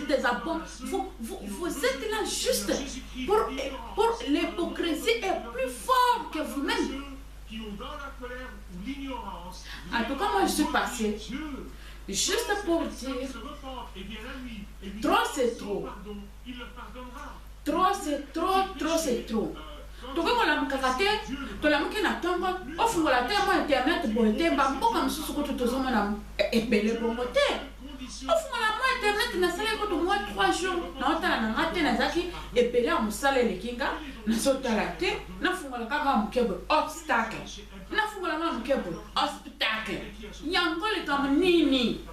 des abos. Vous êtes là juste pour l'hypocrisie est plus fort que vous-même. En tout cas, moi je suis passée juste pour dire trop c'est trop. Trop c'est trop, trop c'est trop. Donc on a mukakate, to la muke na tongo, ofungola te mo internet boete, ba mboka msusu ko tutozomo na epele bongote. Ofungola mo internet na sala ko to mo 3 jours, na otala na ngate na zaki epele a musala lekinga, na sotala te, na fungola kaka mukebo obstacle. Na fungola mo mukebo obstacle. Yango le kam nini?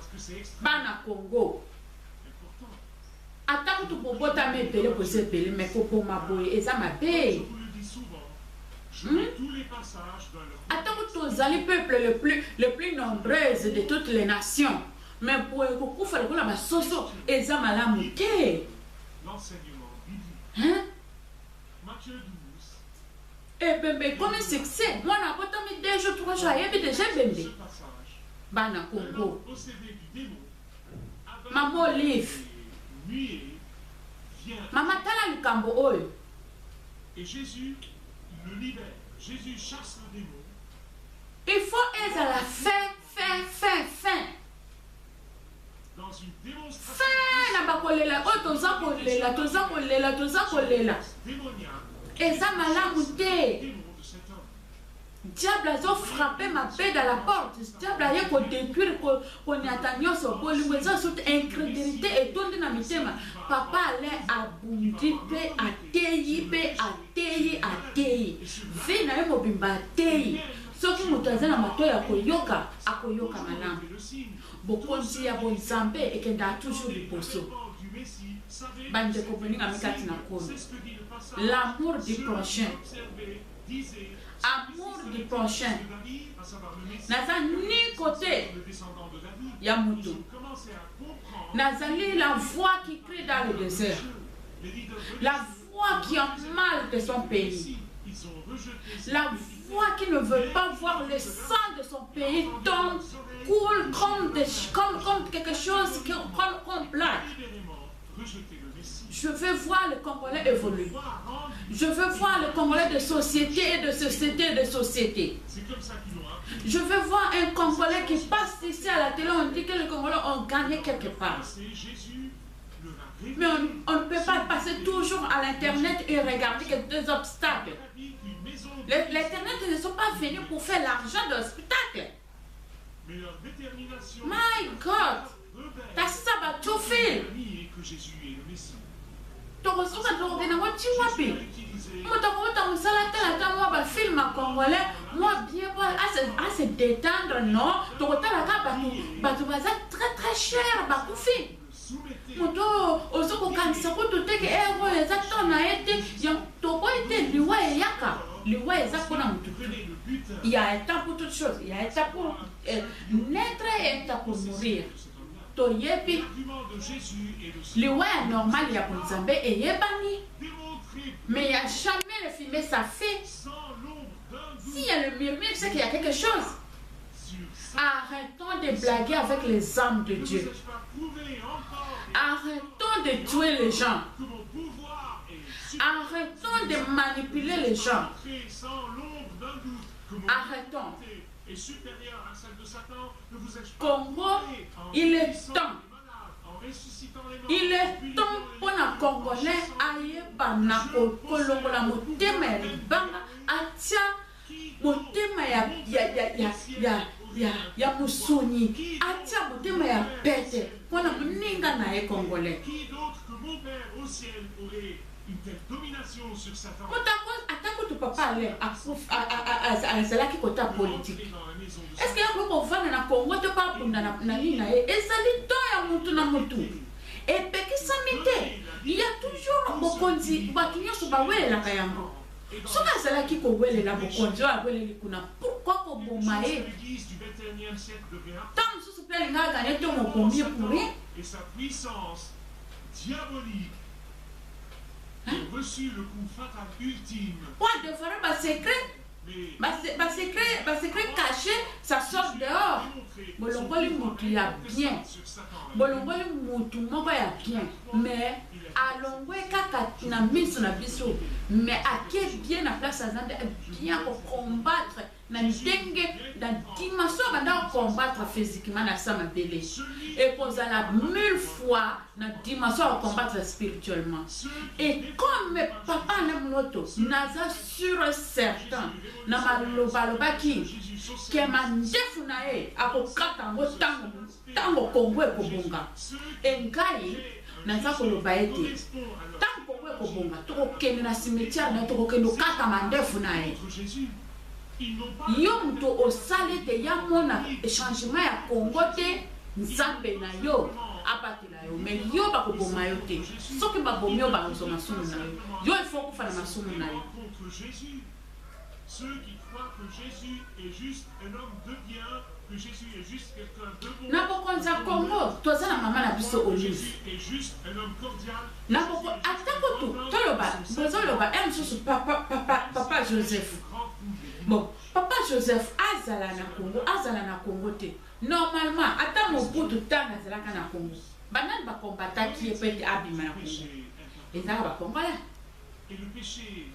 Bana Congo. Attends tout pour boire mes pélés pour se péler, mais pour ma boue et ça m'a payé. Attends tous les peuples le plus nombreux de toutes les nations. Mais pour beaucoup faire que la soso et ça m'a la mouté. Hein? Et bébé, comme succès, moi n'a pas mis 2 jours, 3 jours, et déjà bébé. Bana Congo. Maman Olive. Maman tala lukambo oyo. Et Jésus le libère. Jésus chasse le démon. Il faut être à la fin. Dans une démonstration. Fin na bakolela o toza kolela. Et ça malamu te. Diable a frappé ma paix dans la porte. Diable a eu détruire qu'on y attendait sur bolingo. Ça toute incrédulité et tout dans mes thèmes. Papa allait aboutir à teyi. Ve na yo mobimba teyi. Soki mutaza na matoya koyoka malamu. Bokonzi ya bonzambe ekenda toujours liposo. Bande ko boninga mikati na kono. L'amour du prochain. Amour du prochain. Naza ni côté Yamutu. Nazali la voix qui crie dans le désert. La voix qui a mal de son pays. La voix qui ne veut pas voir le sang de son pays tombe, coule comme quelque chose comme plat. Je veux voir le Congolais évoluer. Je veux voir le Congolais de société et de société. Je veux voir un Congolais qui passe ici à la télé, on dit que les Congolais ont gagné quelque part. Mais on ne peut pas passer toujours à l'internet et regarder quelques obstacles. L'internet ne sont pas venus pour faire l'argent de spectacle. My God! T'as ça va tout faire. Film congolais, moi bien à se détendre, non? Très très cher, bakoufi. Moto osoko kanisa ko toteke ero exacto na ete yang toko ete liwa yaka liwa exacto na mutu. Il y a un temps pour toutes choses, il y a un temps pour naître et un temps pour mourir. To yepi liwa est normal il y a pour Nzambe et yebani. Mais il n'y a jamais le filmer ça fait. S'il y a le murmure, c'est qu'il y a quelque chose. Arrêtons de blaguer avec les âmes de Dieu. Arrêtons de tuer les gens. Arrêtons de manipuler les gens. Arrêtons. Congo, il est temps. Il est temps pour les Congolais aille banako kolongola motema ya libanga atia motema ya musuni atia motema ya pete pona muninga na ye Congolais. Qui d'autre que mon Père au ciel aurait une telle domination sur sa femme? Attends que papa allait à cela qui côté politique. Est-ce qu'il y a beaucoup de gens dans le Congo qui parlent pour la ligne et ça dit tant ya mutu na mutu. Et peki samite, il y a toujours bokonzi bakinyo so bawele la kayango. Soka cela qui ko wele la bokonzi wa wele likuna. Pourquoi ko bomae? Tant sous pele nga gagner ton mokombi pour rien. Et sa puissance diabolique a reçu le coup fatal ultime. Quoi de faire un secret? secret caché, ça sort dehors. Bolongoli mutu ya bien. Bolongoli mutu moko ya bien. Mais alongwe kaka na miso na biso. Mais ake bien na place azande bien pour combattre na ndenge na dimension banda combattre physiquement na sama belé. Et posa la 1000 fois na dimension combattre spirituellement. Et comme papa na mloto naza sûr et certain na maloba ki ke mandefu na e akokata ngo tango kongwe kobonga engai naza koloba ete tango kongwe kobonga tokokende na cimetière na tokokende kata mandefu na e yo muto osale te ya mona changement ya Congo te nzambe na yo apatela yo mais yo bakoboma yo te soki babomi yo bakozwa masumu na yo il faut kufana masumu na yo. Ceux qui croient que Jésus est juste un homme de bien, que Jésus est juste quelqu'un de bon. Nabokonza Congo, toza na mama na biso Olive. Jésus est juste un homme cordial. Naboko atako to toloba, bozoloba emsusu papa Joseph. Bon, papa Joseph azala na Congo te. Normalement, ata mobutu tanga zalaka na Congo. Banani ba combattre qui est peut abima na Congo. Ezaka ba Congolais. Et le péché.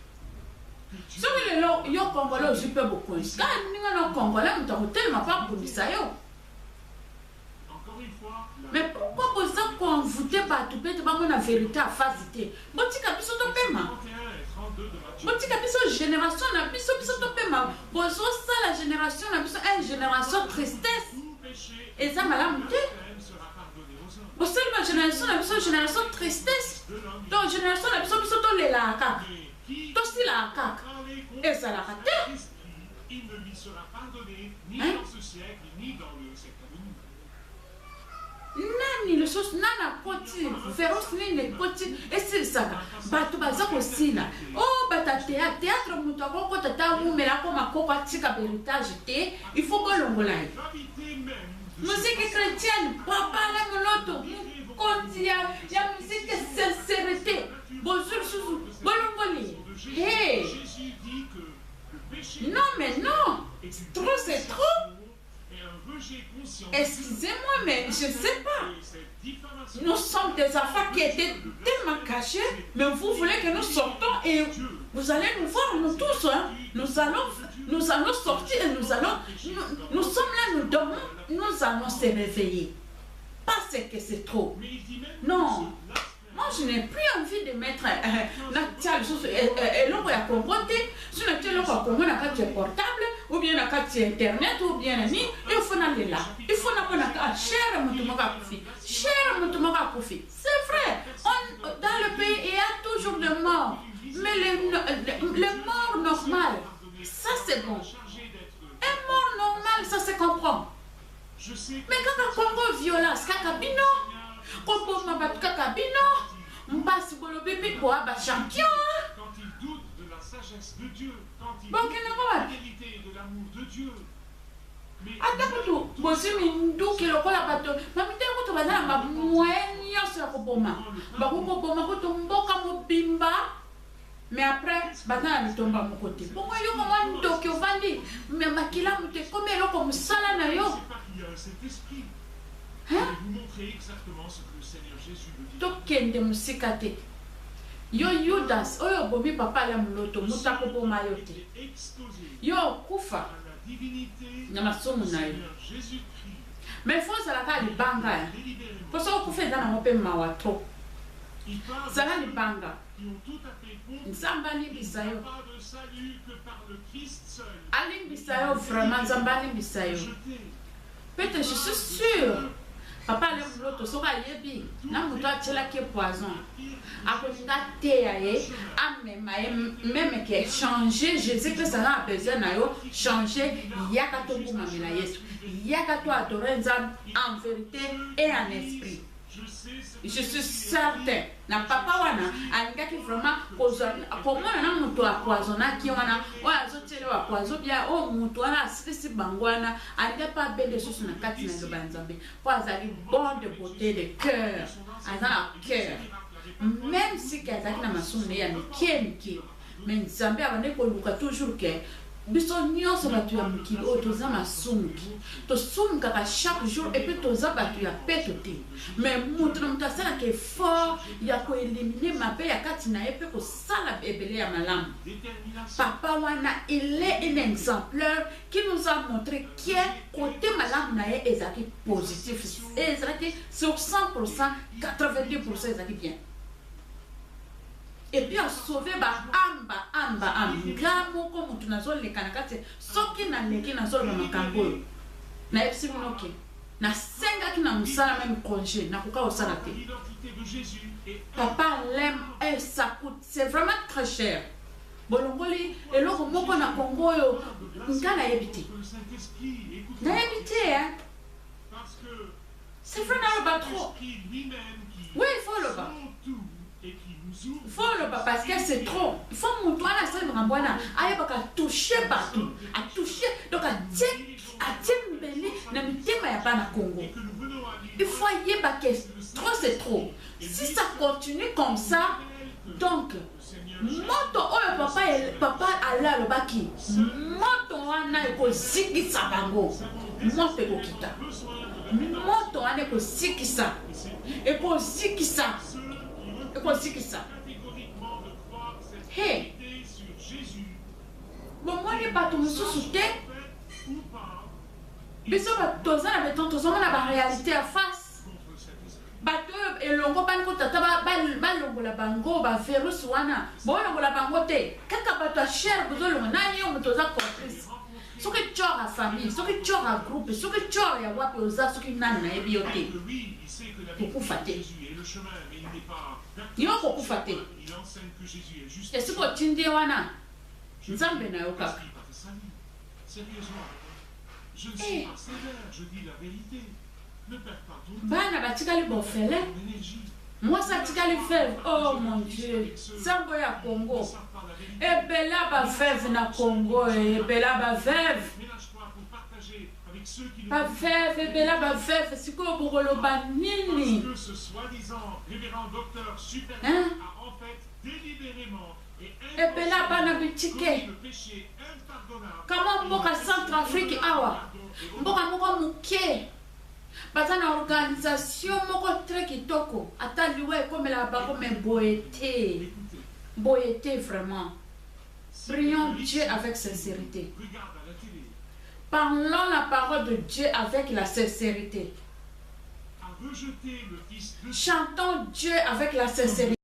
Si vous voulez, yo Congolais, je peux beaucoup. Quand nous Congolais, nous avons tellement pas pour ça. Mais pourquoi vous êtes convoûté par tout le monde la vérité à facilité? Botika biso to pema. Botika biso génération na biso to pema. Bozo ça la génération na biso une génération tristesse. Et ça malam te. Bozo la génération na biso génération tristesse. Donc génération na biso to lela kaka. Tosi la kaka. Et ça la raté. Il ne lui sera pardonné ni dans ce siècle ni dans le siècle à venir. Nani le chose nana koti féroce ni ne koti et c'est ça batu baza ko sila oh bata théâtre mutu ko tata mumela ko makoko atika héritage te il faut que longola musique chrétienne papa la moloto konti ya musique sincérité bonjour sous bolongoli hey non mais non trop c'est trop. Excusez-moi, mais je ne sais pas. Nous sommes des enfants qui étaient tellement cachés, mais vous voulez que nous sortons et vous allez nous voir, nous tous. Hein. Nous allons sortir et nous sommes là, nous dormons, nous allons se réveiller. Parce que c'est trop. Non. Moi, je n'ai plus envie de mettre portable, ou bien internet, ou bien il faut aller là. Il faut c'est vrai, dans le pays, il y a toujours des morts. Mais les morts normales, ça c'est bon. Un mort normal, ça se comprend. Mais quand on Congo violence, kakabino. Quand il doute de la sagesse de Dieu, quand il doute de la fidélité et de l'amour de Dieu. Mais après, batana tomba mon côté. Pourquoi yo comment ndoki ovandi mais makila mute comme elo comme sala na yo. Il y a cet esprit. Je vais vous montrer exactement ce que le Seigneur Jésus veut dire. Tokende musikate. Yo Judas, oyo bomi papa la mloto mutako boma yote. Yo kufa. Na masomo na yo. Mais faut ça la ka libanga. Faut ça kufa dans na mope mawato. Zala libanga. Nzambali bisayo. Alim bisayo vraiment Nzambali bisayo. Peut-être je suis sûr. Papa le l'autre sera yebi. Na muto atela ke poison. Akolinga te yae même que changer Jésus que ça a besoin na yo changer yaka to bumamela Yesu. Yaka to adorer Nzambe en vérité et en esprit. Je suis certain na papa wana alingaki vraiment comment na mutu akwazona ki wana oya zotele wa kwazo bia o mutu wana asisi bangwana alinga pas belle choses na kati na loba Nzambe po azali bon de beauté de cœur azana cœur même si kazaki na masumu ya mike mais Nzambe abane ko luka toujours que biso nyonso bato ya mokili oyo toza masumuki tosumukaka chaque jour et puis toza bato ya peto te mais moto na moto asalaka effort ya koelimine mabe ya kati na ye mpe kosala ebele ya malamu. Papa wana il est un exemplaire qui nous a montré que côté malamu na ye ezalaki positif ezalaki sur 100% 82% ezalaki bien. Et puis à sauver ba amba ngamo ko mutu nazo lekana kati soki na leki nazo ba makambo na epsi munoke na senga ki na musala même congé na koka osala te. Papa l'aime et ça coûte, c'est vraiment très cher. Bolongoli eloko moko na Congo yo ngana yebite na yebite hein, c'est vrai na ba trop. Oui, il faut le bas. Il faut le pas parce que c'est trop. Il faut monter à la scène Rambouana. Aïe, pas toucher partout. À toucher. Donc, à tirer belé. N'a mis thème à pas na Congo. Il faut y aller que trop c'est trop. Si ça continue comme ça, donc, moto oh papa Allah le baki. Moto ana eko siki sabango. Moto eko kita. Moto ana eko siki sa. Eko siki sa. Ça. Hey, bon, moi, je n'ai pas tout souté. Mais ça va toser avec ton toson, on a la réalité à face. Bateau et longo banco tata balongo la bango ba virus wana. Bon longo la bango te. Kaka bato cher bozo longo na yo motoza complice. Ce que tu as la famille, ce que tu as la groupe, ce que tu as ya wapi oza ce qui nana na ebiote. Beaucoup faté. Yo beaucoup faté. Et ce que tu dis wana. Nzambe na yo kaka. Sérieusement. Je ne suis pas sévère, je dis la vérité. Ne perds pas ton temps. Bana batikali bofele. Moi ça tikali fève. Oh mon Dieu. Sango ya Congo. Ebela ba fève na Congo, ebela ba fève. Ba fève, ebela ba fève, siko bokolo ba nini. Parce que ce soi-disant révérend docteur supérieur a en fait délibérément ebela bana bitike. Comment mboka Centrafrique awa? Mboka moko muke. Baza na organisation moko très kitoko. Ata liwe comme la ba comme boété. Boété vraiment. Prions Dieu avec sincérité. Parlons la parole de Dieu avec la sincérité. Chantons Dieu avec la sincérité.